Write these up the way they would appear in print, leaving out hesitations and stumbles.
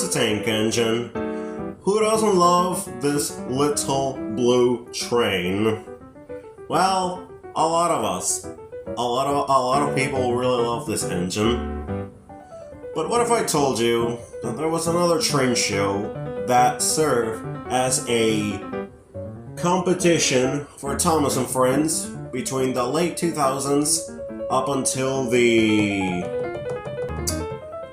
a tank engine. Who doesn't love this little blue train? Well, a lot of us. A lot of people really love this engine. But what if I told you that there was another train show that served as a competition for Thomas and Friends between the late 2000s up until the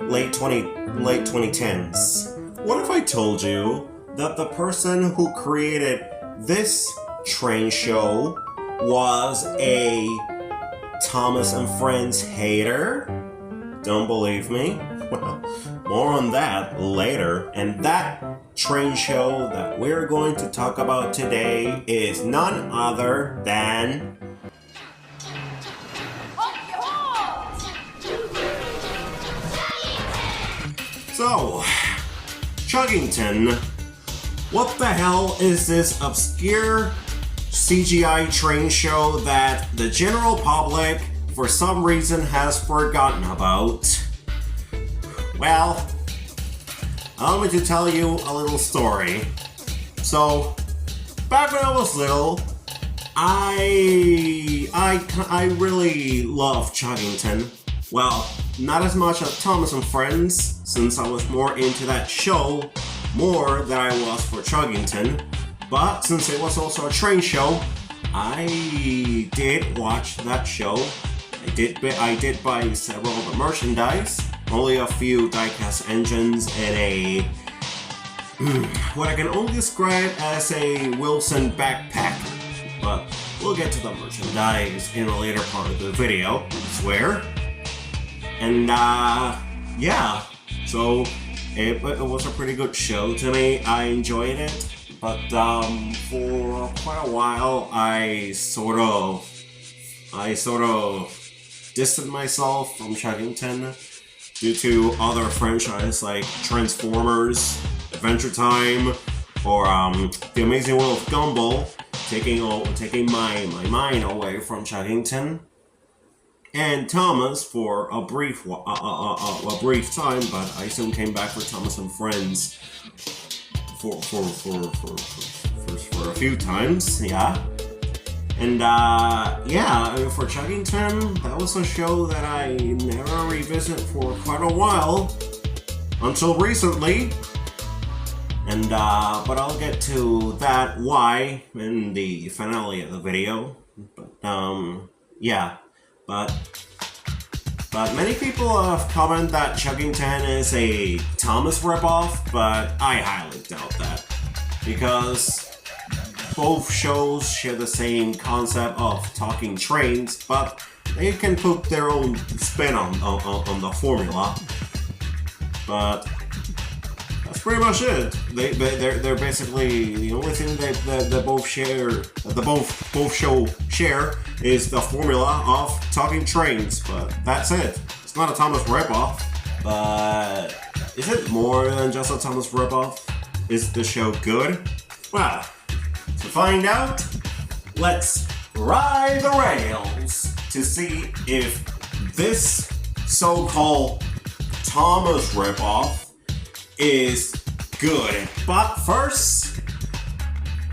late 2010s? What if I told you that the person who created this train show was a Thomas and Friends hater? Don't believe me? Well, more on that later. And that train show that we're going to talk about today is none other than So, Chugginton. What the hell is this obscure CGI train show that the general public, for some reason, has forgotten about? Well, allow me to tell you a little story. So, back when I was little, I really loved Chugginton. Well, not as much as Thomas and Friends, since I was more into that show more than I was for Chugginton. But since it was also a train show, I did watch that show. I did buy several of the merchandise, only a few diecast engines, and a what I can only describe as a Wilson backpack. But we'll get to the merchandise in a later part of the video, I swear. And yeah, so it was a pretty good show to me. I enjoyed it, but for quite a while I sort of distanced myself from Chugginton due to other franchises like Transformers, Adventure Time, or The Amazing World of Gumball, taking my mind away from Chugginton. And Thomas for a brief time, but I soon came back for Thomas and Friends for a few times, yeah. And yeah, for Chugginton, that was a show that I never revisit for quite a while until recently. And but I'll get to that why in the finale of the video. But yeah. But many people have commented that Chugginton is a Thomas ripoff, but I highly doubt that. Because both shows share the same concept of talking trains, but they can put their own spin on the formula. But that's pretty much it. They're basically the only thing they both share. Both show share is the formula of talking trains. But that's it. It's not a Thomas ripoff. But is it more than just a Thomas ripoff? Is the show good? Well, to find out, let's ride the rails to see if this so-called Thomas ripoff is good. But first,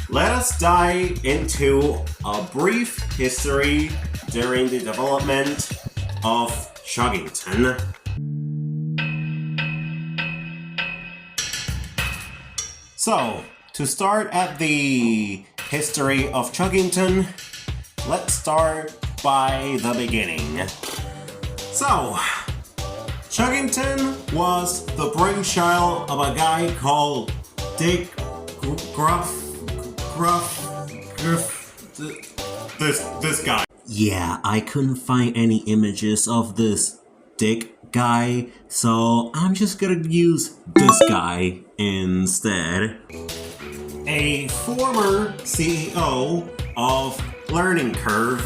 let us dive into a brief history during the development of Chugginton. So, to start at the history of Chugginton, let's start by the beginning. So, Chugginton was the brainchild of a guy called Dick Gruff, this guy. Yeah, I couldn't find any images of this Dick guy, so I'm just gonna use this guy instead. A former CEO of Learning Curve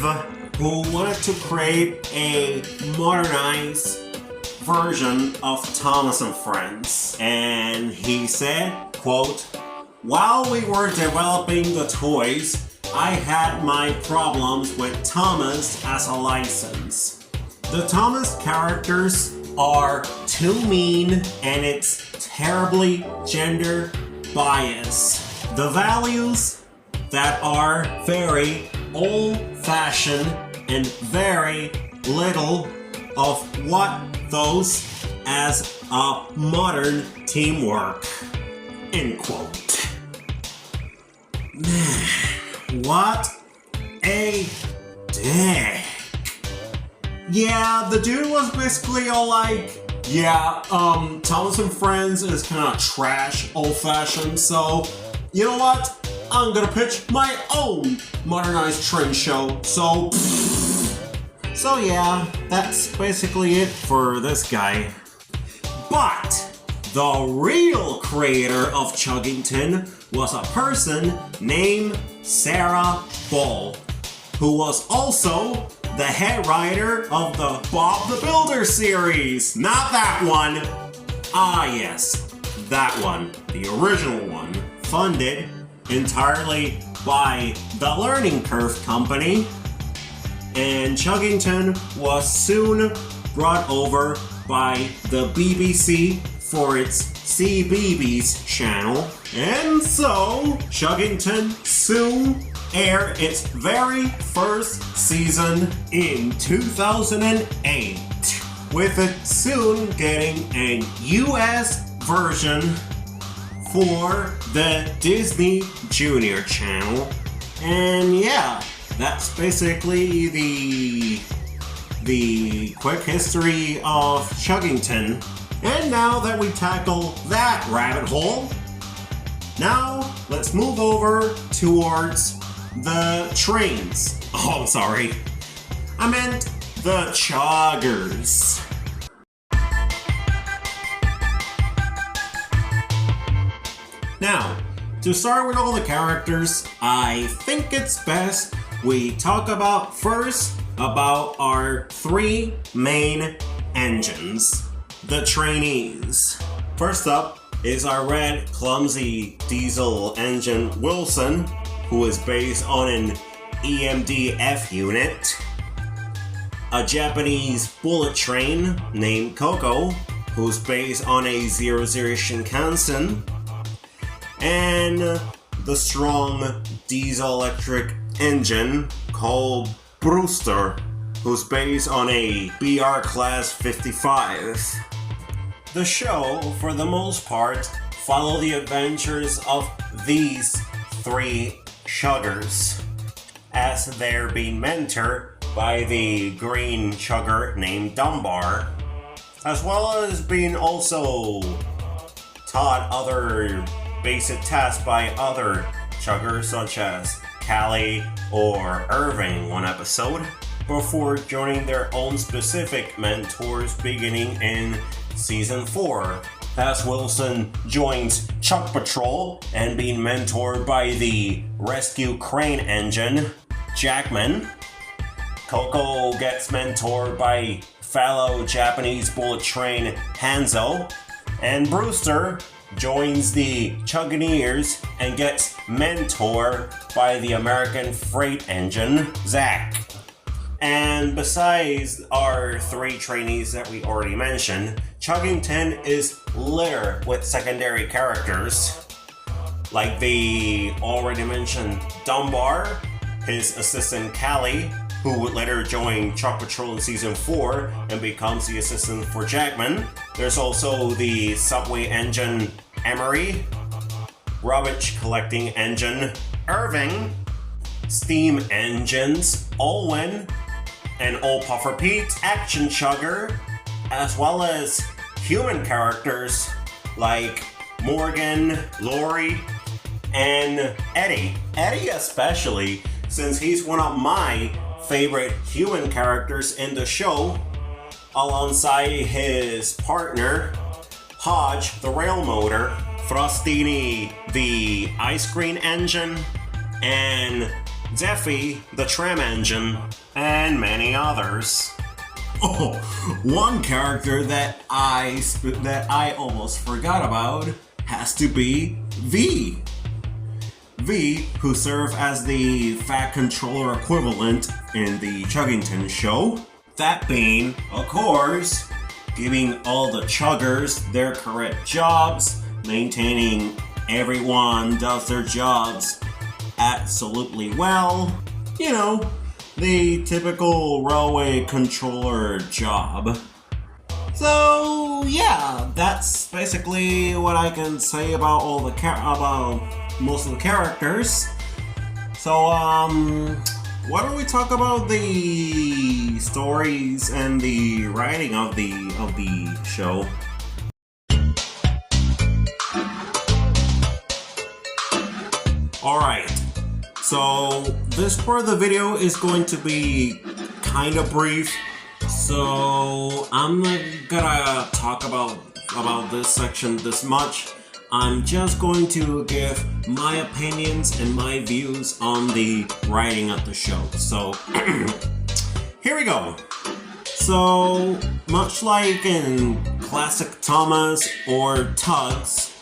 who wanted to create a modernized version of Thomas and Friends, and he said, quote, "While we were developing the toys, I had my problems with Thomas as a license. The Thomas characters are too mean and it's terribly gender biased. The values that are very old-fashioned and very little of what those as a modern teamwork. End quote. What a dick. Yeah, the dude was basically all like, yeah, Thomas and Friends is kind of trash, old-fashioned, so you know what? I'm gonna pitch my own modernized trend show, so yeah, that's basically it for this guy. But the real creator of Chugginton was a person named Sarah Ball, who was also the head writer of the Bob the Builder series. Not that one. Ah yes, that one, the original one, funded entirely by the Learning Curve Company. And Chugginton was soon brought over by the BBC for its CBeebies channel. And so, Chugginton soon aired its very first season in 2008, with it soon getting a US version for the Disney Junior channel. And yeah, that's basically the quick history of Chugginton. And now that we tackle that rabbit hole, now let's move over towards the trains. Oh, I'm sorry. I meant the chuggers. Now, to start with all the characters, I think it's best we talk about first about our three main engines, the trainees. First up is our red clumsy diesel engine Wilson, who is based on an EMDF unit, a Japanese bullet train named Coco, who's based on a 00 Shinkansen, and the strong diesel electric engine called Brewster, who's based on a BR Class 55. The show, for the most part, follow the adventures of these three chuggers, as they're being mentored by the green chugger named Dunbar, as well as being also taught other basic tasks by other chuggers such as Callie or Irving one episode, before joining their own specific mentors beginning in Season 4, as Wilson joins Chuck Patrol and being mentored by the rescue crane engine, Jackman. Coco gets mentored by fellow Japanese bullet train Hanzo, and Brewster joins the Chuggineers and gets mentored by the American freight engine, Zach. And besides our three trainees that we already mentioned, Chugginton is littered with secondary characters, like the already mentioned Dunbar, his assistant Callie, who would later join Chuck Patrol in Season 4 and becomes the assistant for Jackman. There's also the subway engine Emery, rubbish collecting engine Irving, steam engines Olwen, and Old Puffer Pete, action chugger, as well as human characters like Morgan, Lori, and Eddie. Eddie especially, since he's one of my favorite human characters in the show, alongside his partner, Hodge the rail motor, Frostini the ice cream engine, and Zeffy the tram engine, and many others. Oh, one character that I almost forgot about has to be V. V, who served as the Fat Controller equivalent in the Chugginton show. That being, of course, giving all the chuggers their correct jobs, maintaining everyone does their jobs absolutely well. You know, the typical railway controller job. So yeah, that's basically what I can say about all the about most of the characters. So why don't we talk about the stories and the writing of the show? Alright, so this part of the video is going to be kind of brief, so I'm not gonna talk about this section this much. I'm just going to give my opinions and my views on the writing of the show. So, here we go. So, much like in classic Thomas or Tugs,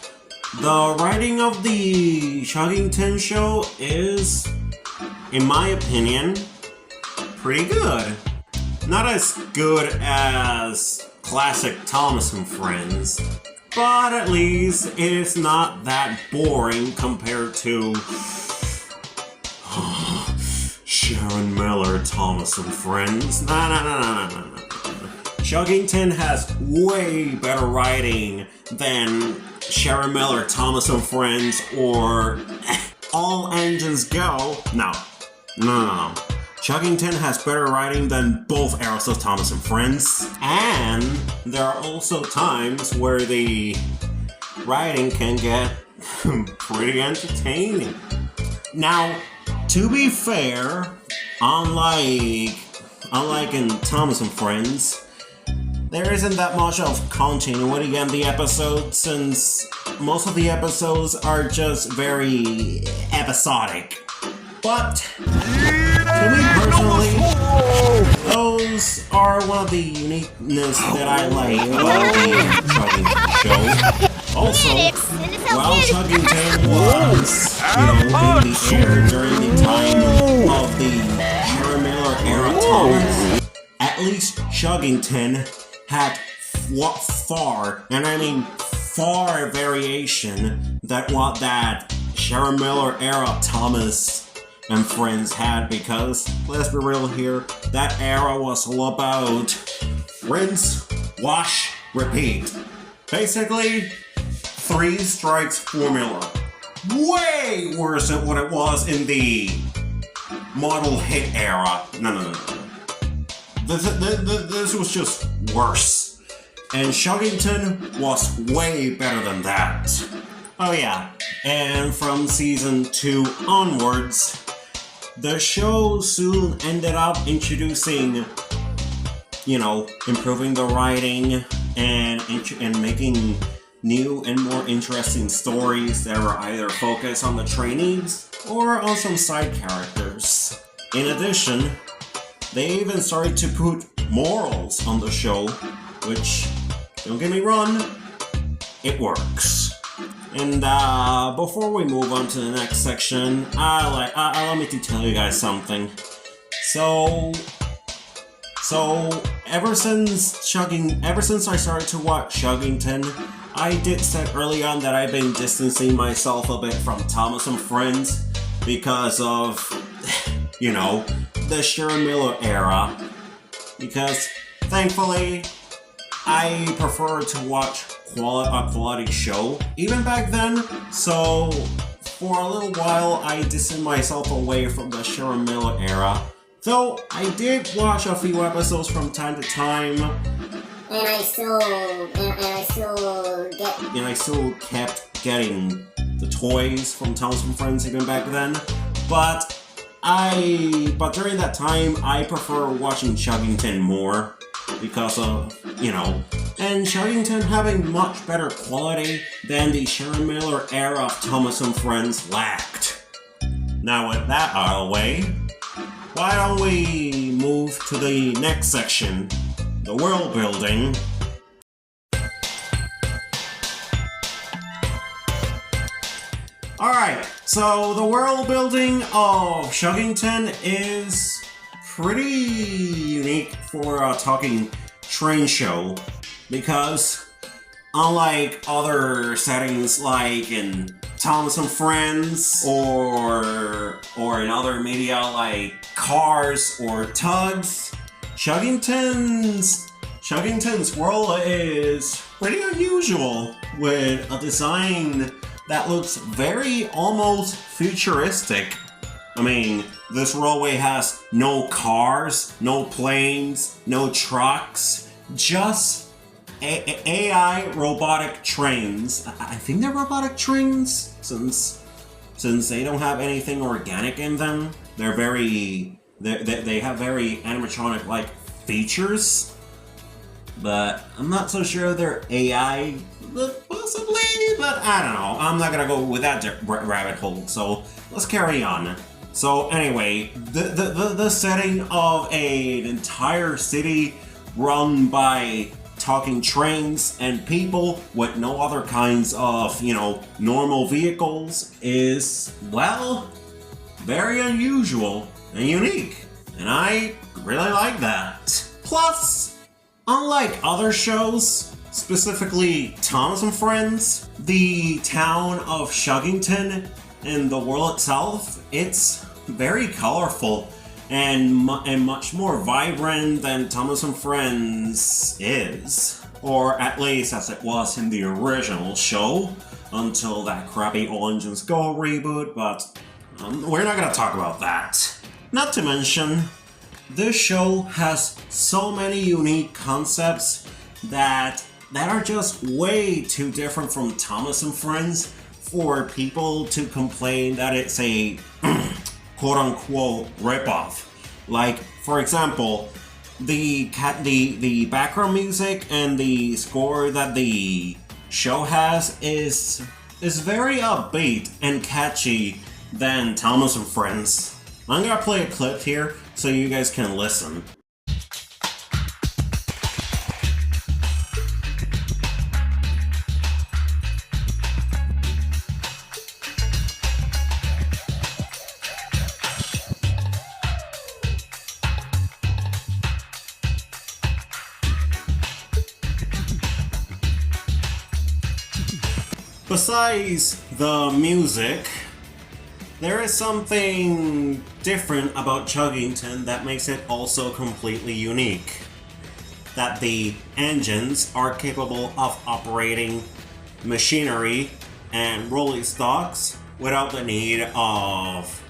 the writing of the Chugginton show is, in my opinion, pretty good. Not as good as classic Thomas and Friends, but at least it's not that boring compared to Sharon Miller, Thomas and Friends. No. Chugginton has way better writing than Sharon Miller, Thomas and Friends, or All Engines Go. No. Chugginton has better writing than both eras of Thomas and Friends, and there are also times where the writing can get pretty entertaining. Now, to be fair, unlike in Thomas and Friends, there isn't that much of continuity in the episodes, since most of the episodes are just very episodic. But, to me personally, those are one of the uniqueness that I like about the Chugginton show. Also, while Chugginton was, in the air during the time of the Sharon Miller era Thomas, at least Chugginton had far, and I mean far variation that what that Sharon Miller era Thomas and Friends had, because, let's be real here, that era was all about rinse, wash, repeat. Basically, 3 strikes formula. Way worse than what it was in the model hit era. No. This was just worse. And Chugginton was way better than that. Oh yeah, and from season 2 onwards, the show soon ended up introducing, improving the writing and making new and more interesting stories that were either focused on the trainees or on some side characters. In addition, they even started to put morals on the show, which, don't get me wrong, it works. And before we move on to the next section, allow me to tell you guys something. So ever since I started to watch Chugginton, I did say early on that I've been distancing myself a bit from Thomas and Friends because of, the Sharon Miller era. Because, thankfully, I prefer to watch a quality show, even back then, so for a little while I distanced myself away from the Sharon Miller era, though I did watch a few episodes from time to time, and I still kept getting the toys from Thomas and Friends even back then, but during that time I prefer watching Chugginton more, because of, and Chugginton having much better quality than the Sharon Miller era of Thomas and Friends lacked. Now with that out of the way, why don't we move to the next section, the world building. Alright, so the world building of Chugginton is pretty unique for a talking train show. because unlike other settings like in Thomas and Friends or in other media like Cars or Tugs, Chugginton's world is pretty unusual, with a design that looks very almost futuristic. I mean, this railway has no cars, no planes, no trucks, just AI robotic trains. I think they're robotic trains, since they don't have anything organic in them. They have very animatronic-like features. But I'm not so sure they're AI, possibly, but I don't know. I'm not gonna go with that rabbit hole, so let's carry on. So anyway, the setting of an entire city run by talking trains and people with no other kinds of, normal vehicles is, well, very unusual and unique. And I really like that. Plus, unlike other shows, specifically Thomas and Friends, the town of Chugginton and the world itself, it's very colorful and much more vibrant than Thomas and Friends is. Or at least as it was in the original show, until that crappy All Engines Go reboot, but we're not gonna talk about that. Not to mention, this show has so many unique concepts that are just way too different from Thomas and Friends for people to complain that it's a quote-unquote ripoff. Like, for example, the background music and the score that the show has is very upbeat and catchy than Thomas and Friends. I'm gonna play a clip here so you guys can listen. Besides the music, there is something different about Chugginton that makes it also completely unique. That the engines are capable of operating machinery and rolling stocks without the need of,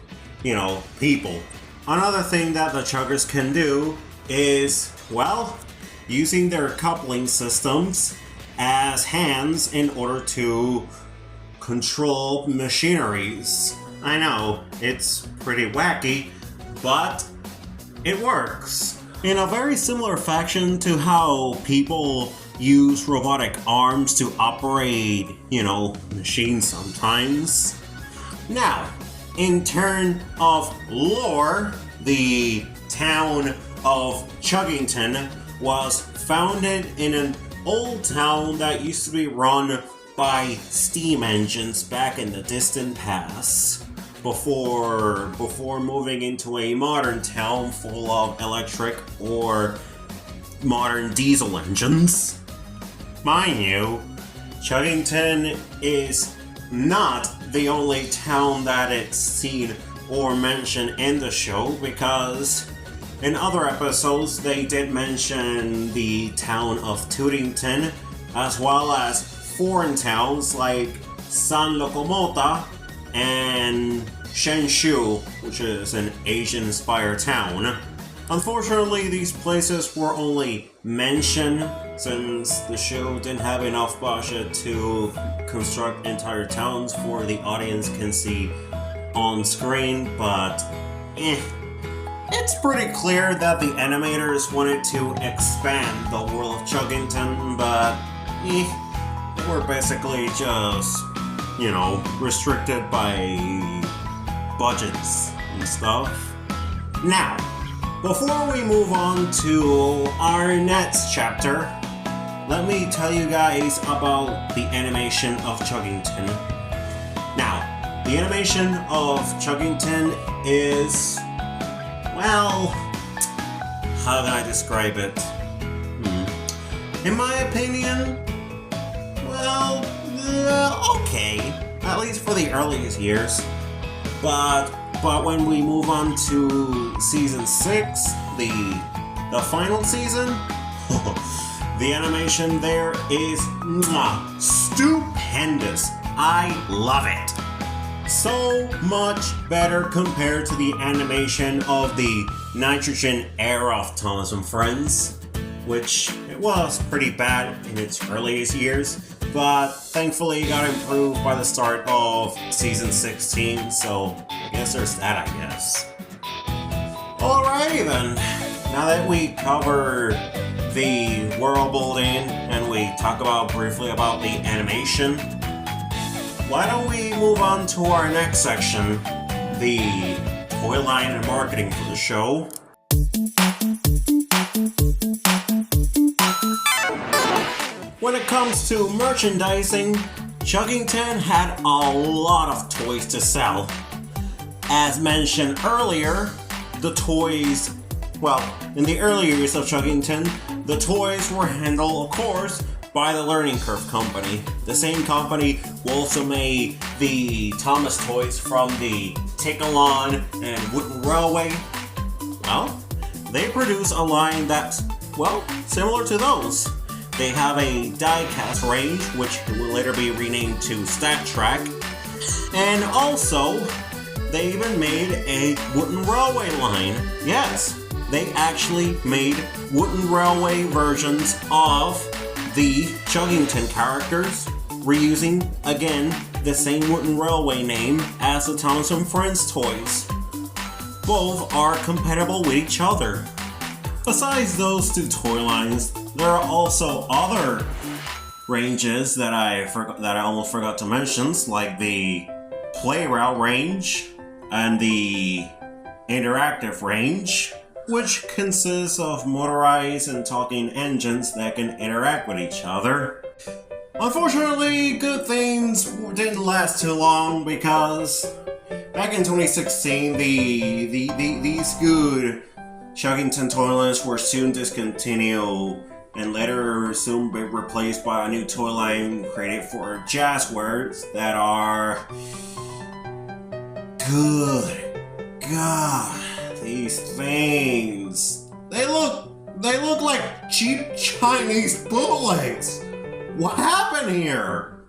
people. Another thing that the Chuggers can do is, well, using their coupling systems as hands in order to control machineries. I know, it's pretty wacky, but it works. In a very similar fashion to how people use robotic arms to operate, machines sometimes. Now, in terms of lore, the town of Chugginton was founded in an old town that used to be run by steam engines back in the distant past, before moving into a modern town full of electric or modern diesel engines. Mind you, Chugginton is not the only town that it's seen or mentioned in the show, because in other episodes they did mention the town of Chugginton, as well as foreign towns like San Locomota and Shenshu, which is an Asian-inspired town. Unfortunately, these places were only mentioned since the show didn't have enough budget to construct entire towns for the audience can see on screen, but it's pretty clear that the animators wanted to expand the world of Chugginton, but they were basically just, restricted by budgets and stuff. Now, before we move on to our next chapter, let me tell you guys about the animation of Chugginton. Now, the animation of Chugginton is, well, how can I describe it? In my opinion, well, okay, at least for the earliest years. But when we move on to season 6, the final season, the animation there is stupendous. I love it. So much better compared to the animation of the Nitrogen era of Thomas and Friends, which it was pretty bad in its earliest years, but thankfully it got improved by the start of season 16, so I guess there's that, I guess. Alrighty then, now that we covered the world building and we talk briefly about the animation, why don't we move on to our next section, the toy line and marketing for the show. When it comes to merchandising, Chugginton had a lot of toys to sell. As mentioned earlier, the toys, in the early years of Chugginton, the toys were handled, of course, by the Learning Curve company. The same company who also made the Thomas toys from the Take-A-Lon and Wooden Railway. Well, they produce a line that's, similar to those. They have a die-cast range, which will later be renamed to Stat Track. And also, they even made a Wooden Railway line. Yes, they actually made Wooden Railway versions of the Chugginton characters, reusing, again, the same Wooden Railway name as the Thomas and Friends toys. Both are compatible with each other. Besides those two toy lines, there are also other ranges that I almost forgot to mention, like the Play Route range and the Interactive range, which consists of motorized and talking engines that can interact with each other. Unfortunately, good things didn't last too long because back in 2016, these good Chugginton toy lines were soon discontinued and later soon be replaced by a new toy line created for Jazzwares that are good. God, these things. They look like cheap Chinese bootlegs. What happened here?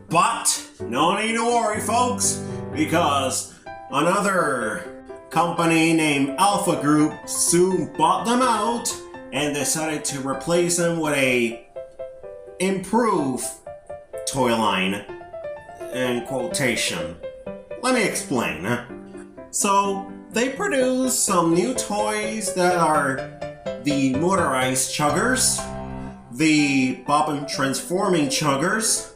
But no need to worry, folks, because another company named Alpha Group soon bought them out and decided to replace them with a improved toy line, in quotation. Let me explain. So, they produce some new toys that are the motorized chuggers, the bobbin transforming chuggers,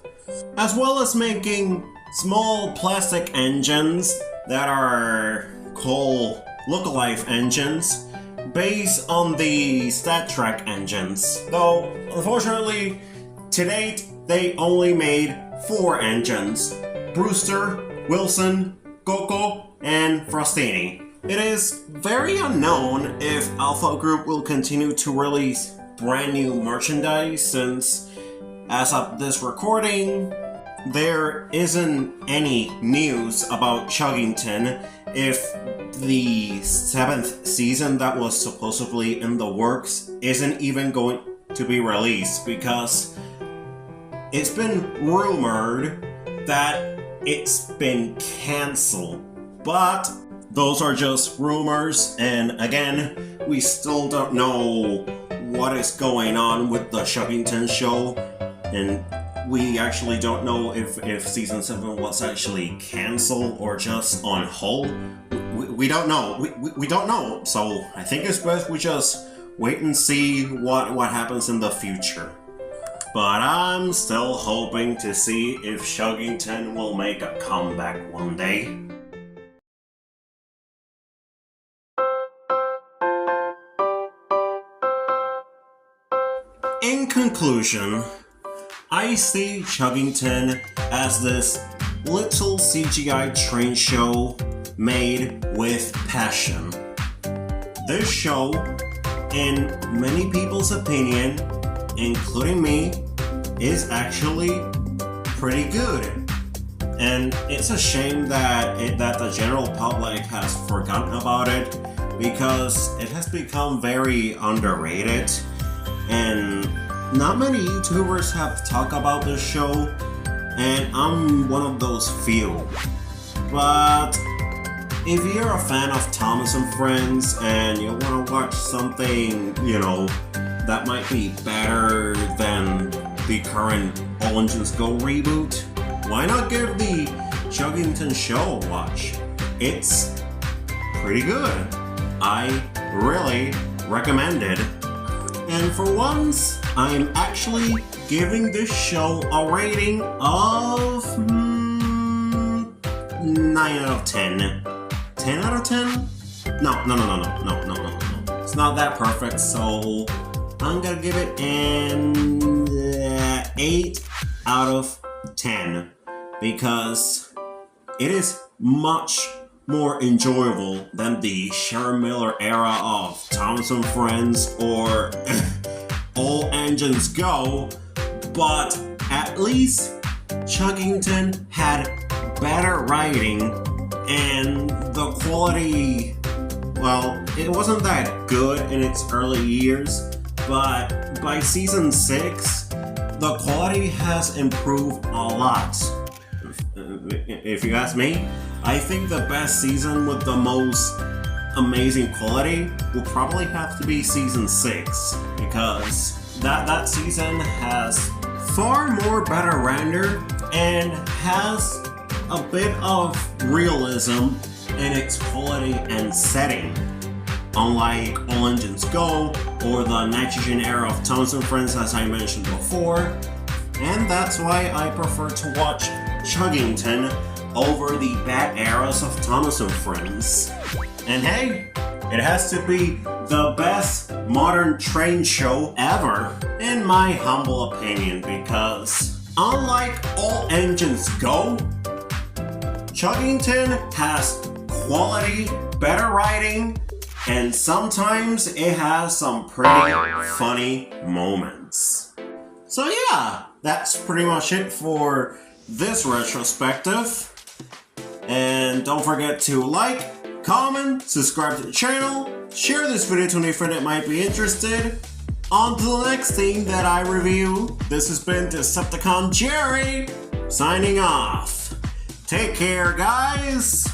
as well as making small plastic engines that are called look-alike engines based on the Stat Track engines. Though, unfortunately, to date, they only made 4 engines: Brewster, Wilson, Coco, and Frostini. It is very unknown if Alpha Group will continue to release brand new merchandise since, as of this recording, there isn't any news about Chugginton if the 7th season that was supposedly in the works isn't even going to be released, because it's been rumored that it's been cancelled. But those are just rumors, and again, we still don't know what is going on with the Chugginton show, and we actually don't know if season 7 was actually cancelled or just on hold. We don't know. We don't know. So I think it's best we just wait and see what happens in the future. But I'm still hoping to see if Chugginton will make a comeback one day. In conclusion, I see Chugginton as this little CGI train show made with passion. This show, in many people's opinion, including me, is actually pretty good. And it's a shame that the general public has forgotten about it, because it has become very underrated, and not many YouTubers have talked about this show, and I'm one of those few. But if you're a fan of Thomas and Friends and you want to watch something, that might be better than the current All Engines Go reboot, why not give the Chugginton show a watch? It's pretty good. I really recommend it. And for once, I'm actually giving this show a rating of 9 out of 10. 10 out of 10? No. It's not that perfect, so I'm gonna give it an 8 out of 10, because it is much more enjoyable than the Sharon Miller era of Thomas and Friends or All Engines Go, but at least Chugginton had better writing, and the quality, well, it wasn't that good in its early years, but by season 6, the quality has improved a lot. If you ask me, I think the best season with the most amazing quality will probably have to be season 6, because that season has far more better render and has a bit of realism in its quality and setting, unlike All Engines Go or the Nitrogen era of Thomas and Friends, as I mentioned before. And that's why I prefer to watch Chugginton over the bad eras of Thomas and Friends. And hey, it has to be the best modern train show ever, in my humble opinion, because unlike All Engines Go, Chugginton has quality, better writing, and sometimes it has some pretty funny moments. So yeah, that's pretty much it for this retrospective. And don't forget to like, comment, subscribe to the channel, share this video to any friend that might be interested. On to the next thing that I review. This has been Decepticon Jerry, signing off. Take care, guys!